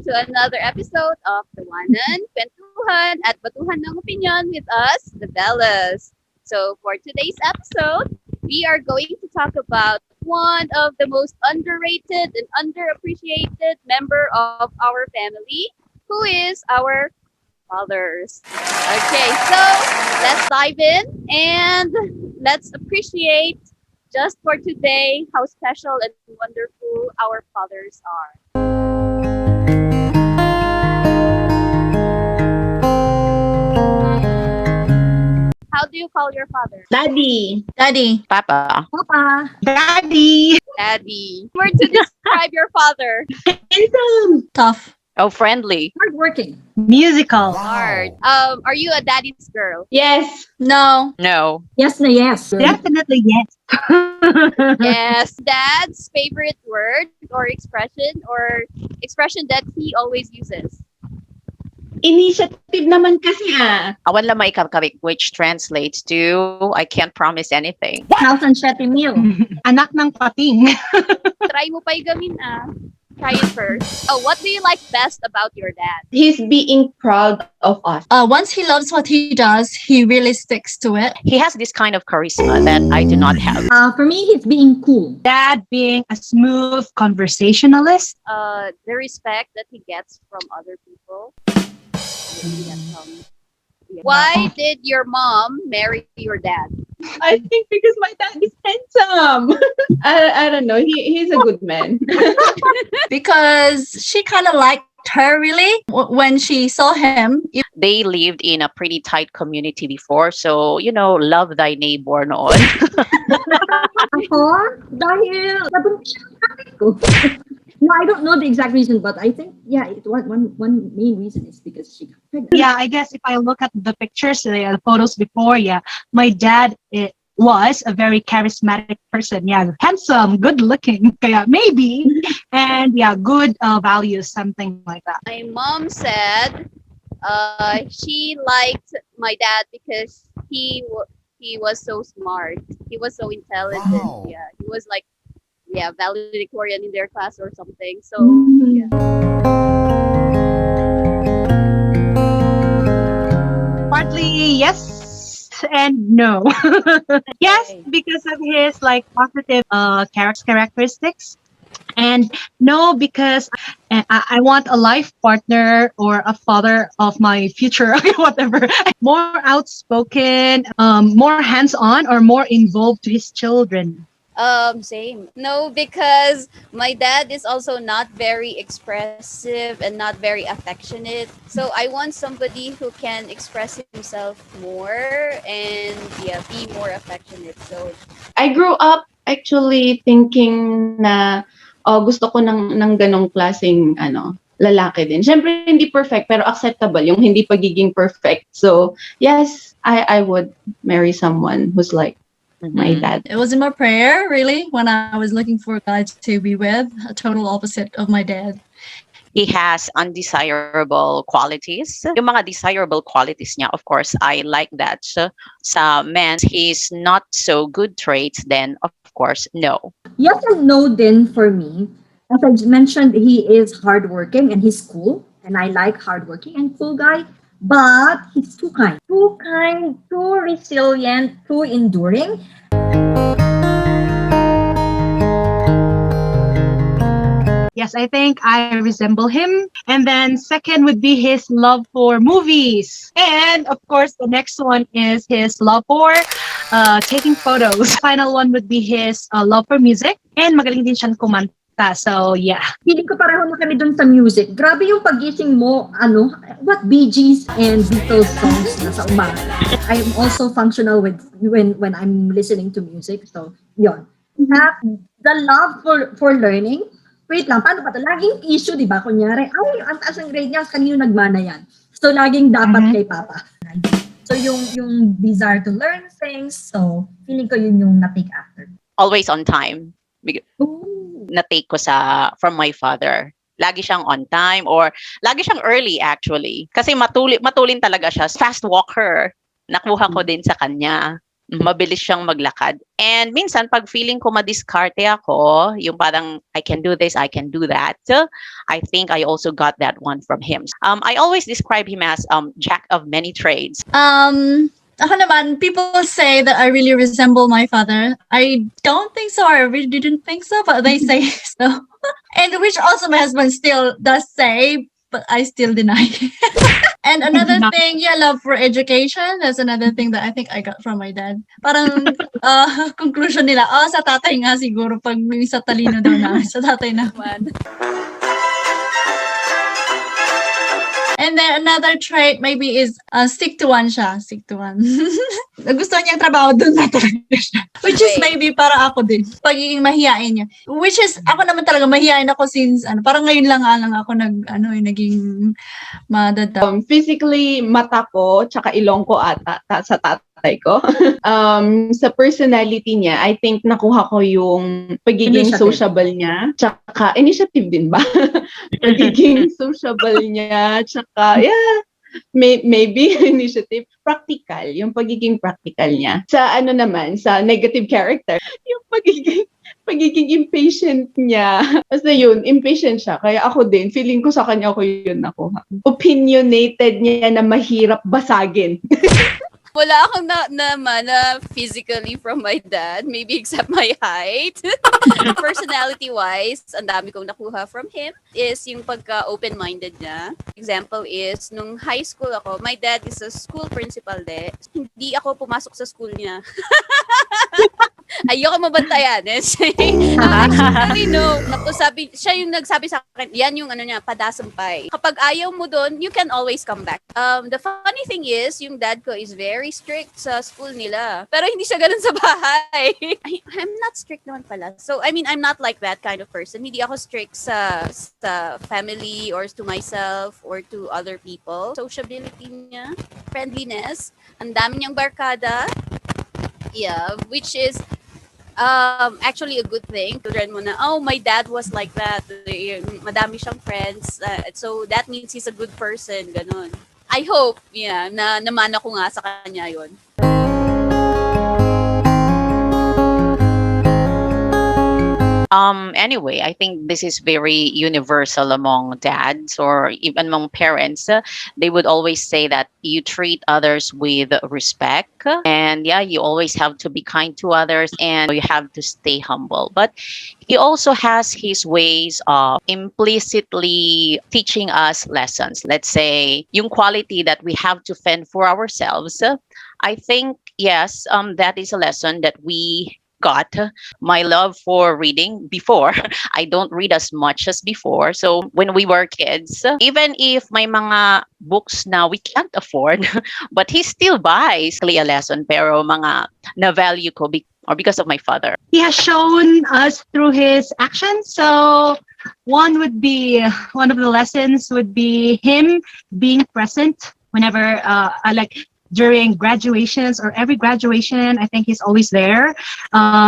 to another episode of Tawanan, Kwentuhan at Batuhan ng Opinion with us, the Bellas. So for today's episode, we are going to talk about one of the most underrated and underappreciated member of our family, who is our fathers. Okay, so let's dive in and let's appreciate just for today how special and wonderful our fathers are. How do you call your father? Daddy. Daddy. Papa. Papa. Daddy. Daddy. Word to describe your father. Handsome. Tough. Oh, friendly. Hardworking. Musical. Hard. Are you a daddy's girl? Yes. No. No. Yes na yes. Definitely yes. Yes. Dad's favorite word or expression that he always uses. Initiative naman kasi ah. Awan lang maikabik, which translates to I can't promise anything. House and Shetty meal. Anak ng pating. Try mo pa igamin ah. Try it first. Oh, what do you like best about your dad? He's being proud of us. Once he loves what he does, he really sticks to it. He has this kind of charisma that I do not have. For me, he's being cool. Dad being a smooth conversationalist. The respect that he gets from other people. Why did your mom marry your dad? I think because my dad is handsome. I don't know. He's a good man. Because she kind of liked her really when she saw him. They lived in a pretty tight community before, so love thy neighbor noon. Ako? Dahil nabuntis siya ng tatay ko. No, I don't know the exact reason, but I think, one main reason is because she got pregnant. Yeah, I guess if I look at the pictures, the photos before, my dad was a very charismatic person. Yeah, handsome, good looking. Kaya maybe. And good values, something like that. My mom said she liked my dad because he was so smart. He was so intelligent. Wow. Yeah, he was like valedictorian in their class or something. So yeah. Partly yes and no. Yes, because of his positive characteristics. And no, because I want a life partner or a father of my future, whatever. More outspoken, more hands-on, or more involved to his children. Same. No, because my dad is also not very expressive and not very affectionate. So I want somebody who can express himself more and be more affectionate. So I grew up actually thinking na gusto ko ng ganong klaseng lalaki din. Syempre hindi perfect pero acceptable yung hindi pagiging perfect. So yes, I would marry someone who's like my dad. It was in my prayer, really, when I was looking for a guy to be with, a total opposite of my dad. He has undesirable qualities. Yung mga desirable qualities niya, of course, I like that. So, sa men, he's not so good traits, then of course, no. Yes and no then for me. As I mentioned, he is hardworking and he's cool. And I like hardworking and cool guy. But he's too kind. Too kind, too resilient, too enduring. Yes, I think I resemble him. And then second would be his love for movies. And of course, the next one is his love for taking photos. Final one would be his love for music. And magaling din siyang kumanta. So, yeah. Feeling ko pareho na kami dun sa music. Grabe yung pagising mo, what Bee Gees and Beatles songs na sa umaga. I am also functional with when I'm listening to music. So, yon. The love for learning. Wait lang, paano ba ito? Laging issue, di ba? Kunyari, ang taas ng grade niya, kanino nagmana yan? So, laging dapat kay Papa. So, yung desire to learn things, so, feeling ko yun yung na-take after. Always on time. Ooh. Na-take ko from my father. Lagi siyang on time or lagi siyang early actually. Kasi matulin talaga siya. Fast walker. Nakuha ko din sa kanya. mabilis siyang maglakad. And minsan, pag feeling ko madiskarte ako, yung parang, I can do this, I can do that, I think I also got that one from him. I always describe him as jack of many trades. Ako naman, people say that I really resemble my father. I don't think so. I really didn't think so, but they say so. And which also my husband still does say, but I still deny. And another thing, yeah, love for education. That's another thing that I think I got from my dad. Parang conclusion nila, sa tatay nga siguro pag may sa talino daw na, sa tatay na. And then another trait maybe is stick to one siya. Stick to one. Nagustuhan niyang trabaho dun na talaga siya. Which is maybe para ako din. Pagiging mahiyain niya. Which is, ako naman talaga mahiyain ako since, parang ngayon lang ako naging madada. Physically, mata ko, tsaka ilong ko ata sa tatay ko. Sa personality niya, I think nakuha ko yung pagiging sociable niya, tsaka initiative din ba? Pagiging sociable niya, tsaka maybe initiative, practical, yung pagiging practical niya. Sa naman, sa negative character, yung pagiging impatient niya. Basta yun, impatient siya. Kaya ako din, feeling ko sa kanya ko yun nakuha. Opinionated niya na mahirap basagin. Wala akong naman na physically from my dad, maybe except my height. Personality-wise, ang dami kong nakuha from him is yung pagka-open-minded niya. Example is, nung high school ako, my dad is a school principal Hindi ako pumasok sa school niya. Ayoko mabantayan. Actually, no. Tapos siya yung nagsabi sa akin, yan yung padasampay. Kapag ayaw mo doon, you can always come back. The funny thing is, yung dad ko is very strict sa school nila. Pero hindi siya ganun sa bahay. I'm not strict naman pala. So, I mean, I'm not like that kind of person. Hindi ako strict sa family or to myself or to other people. Sociability niya, friendliness, ang dami niyang barkada. Yeah, which is actually a good thing. Children mo na, oh, my dad was like that. Madami siyang friends. So that means he's a good person. Ganon. I hope, na namana ko nga sa kanya yon. Anyway, I think this is very universal among dads or even among parents. They would always say that you treat others with respect, and you always have to be kind to others, and you have to stay humble. But he also has his ways of implicitly teaching us lessons. Let's say, yung quality that we have to fend for ourselves. I think, yes, that is a lesson that we got. My love for reading before. I don't read as much as before. So when we were kids, even if may mga books now we can't afford, but he still buys a lesson pero mga na-value ko because of my father. He has shown us through his actions. So one of the lessons would be him being present whenever during graduations or every graduation. I think he's always there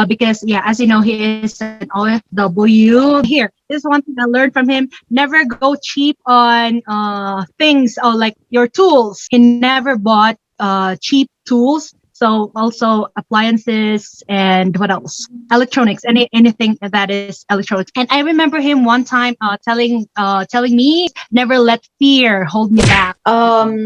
because as you know, he is an OFW. Here, this is one thing I learned from him: never go cheap on things or like your tools. He never bought cheap tools. So also appliances and what else? Electronics, anything that is electronics. And I remember him one time telling me, never let fear hold me back.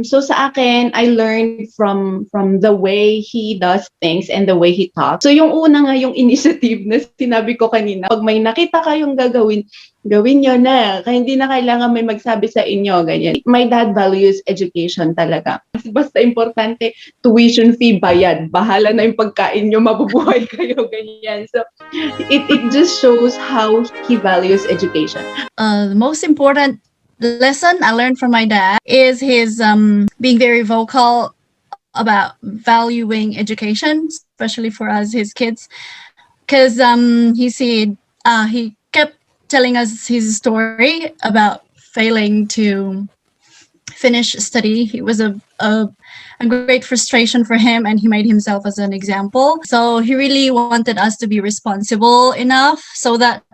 So sa akin, I learned from the way he does things and the way he talks. So yung una nga yung initiative na sinabi ko kanina, pag may nakita kayong gagawin nyo na. Kaya hindi na kailangan may magsabi sa inyo, ganyan. My dad values education talaga. Basta importante, tuition fee bayad. Bahala na yung pagkain nyo, mabubuhay kayo, ganyan. So, it just shows how he values education. The most important lesson I learned from my dad is his being very vocal about valuing education, especially for us, his kids. Because he kept telling us his story about failing to finish study. It was a great frustration for him, and he made himself as an example. So he really wanted us to be responsible enough so that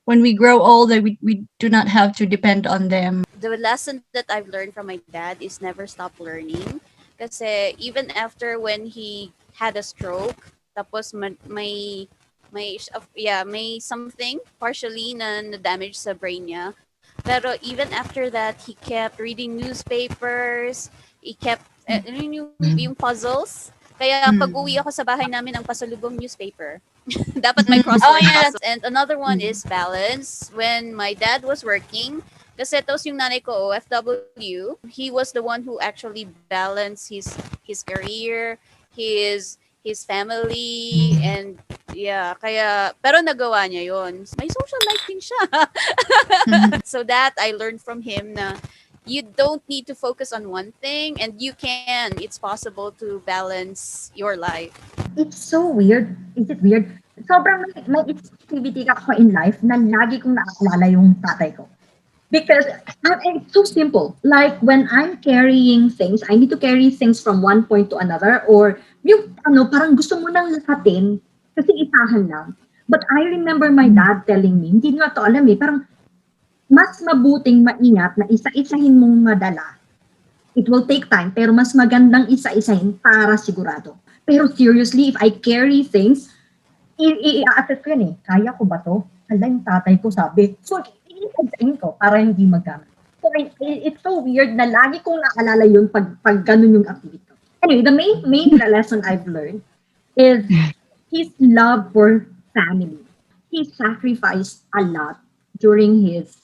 when we grow old, we do not have to depend on them. The lesson that I've learned from my dad is never stop learning. Kasi even after when he had a stroke. Tapos may something partially na damage sa brain niya. Pero even after that, he kept reading newspapers. He kept yung puzzles. Kaya pag uwi ako sa bahay namin, ang pasalubong newspaper. Dapat may Oh crossword yeah. puzzle. And another one is balance. When my dad was working, kasi tos yung nanay ko, OFW, he was the one who actually balanced his career, his family, and yeah, kaya, pero nagawa niya yon. May social life din siya. So that I learned from him na you don't need to focus on one thing and you can. It's possible to balance your life. It's so weird. Is it weird? Sobrang may activity ako in life na lagi kong naaalala yung tatay ko. Because it's so simple. Like when I'm carrying things, I need to carry things from one point to another or yung parang gusto mo nang lahatin kasi isahan lang. But I remember my dad telling me, hindi nga to alam parang mas mabuting maingat na isa-isahin mong madala. It will take time, pero mas magandang isa-isahin para sigurado. Pero seriously, if I carry things, i-assess ko yan Kaya ko ba to? Hala, yung tatay ko sabi. So, i-isa-isahin ko para hindi magkamali. So, it's so weird na lagi kong naalala yun pag ganun yung activity. Anyway, the main lesson I've learned is his love for family. He sacrificed a lot during his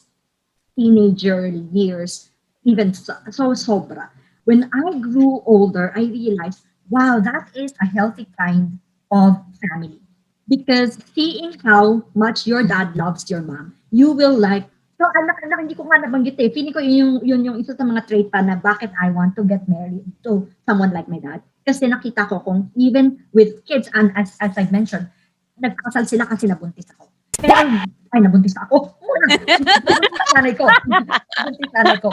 teenager years, even so sobra. When I grew older, I realized, wow, that is a healthy kind of family. Because seeing how much your dad loves your mom, you will like, so anak, hindi ko nga nabanggit Feeling ko yun yung isa sa mga trait pa na bakit I want to get married to someone like my dad. Kasi nakita ko kung even with kids, and as I've mentioned, nagkasal sila kasi nabuntis ako. Pero, nabuntis ako. Nabuntis nanay ko. Nabuntis nanay ko.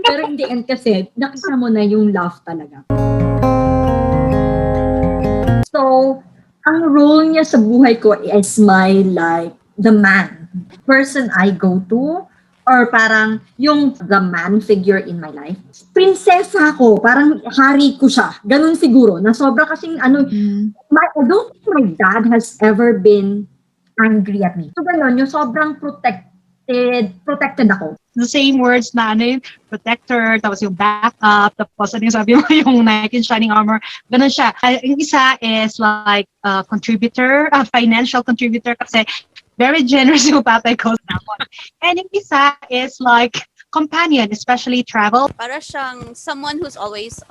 Pero in the end kasi, nakita mo na yung love talaga. So, ang role niya sa buhay ko is the man. Person I go to, or parang yung the man figure in my life. Prinsesa ko, parang hari ko siya. Ganun siguro, na sobra kasing I don't think my dad has ever been angry at me. So ganun, yung sobrang protected ako. The same words na protector, tapos yung backup, tapos yung sabi mo yung knight in shining armor. Ganun siya. Yung isa is like contributor, financial contributor kasi very generous yung tatay ko. And yung isa is like companion, especially travel. Para siyang someone who's always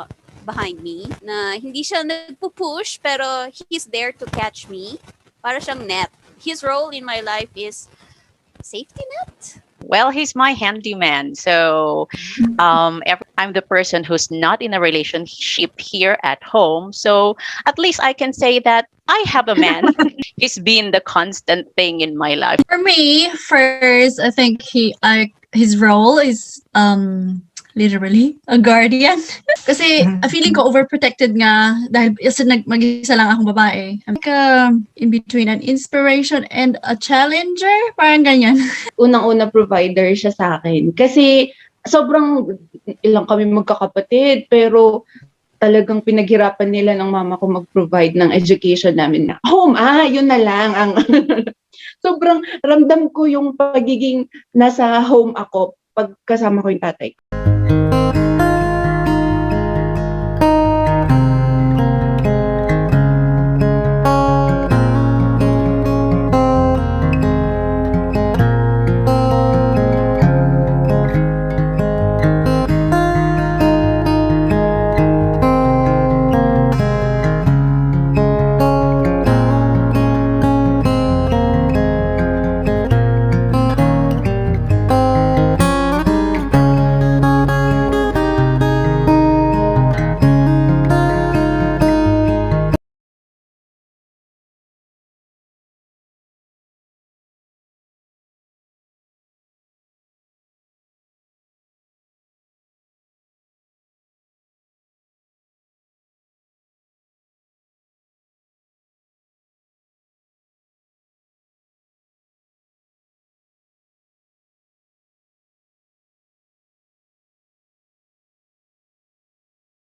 behind me, na hindi siya nagpo-push pero he's there to catch me. Para siyang net. His role in my life is safety net. Well, he's my handyman. So I'm the person who's not in a relationship here at home. So at least I can say that I have a man. He's been the constant thing in my life. For me, first, I think his role is literally a guardian. Kasi feeling ko overprotected nga dahil mag-isa lang akong babae. I'm like in between an inspiration and a challenger. Parang ganyan. Unang-una provider siya sa akin. Kasi sobrang ilang kami magkakapatid, pero talagang pinaghirapan nila ng mama ko mag-provide ng education namin na home. Yun na lang ang sobrang ramdam ko yung pagiging nasa home ako pag kasama ko yung tatay ko.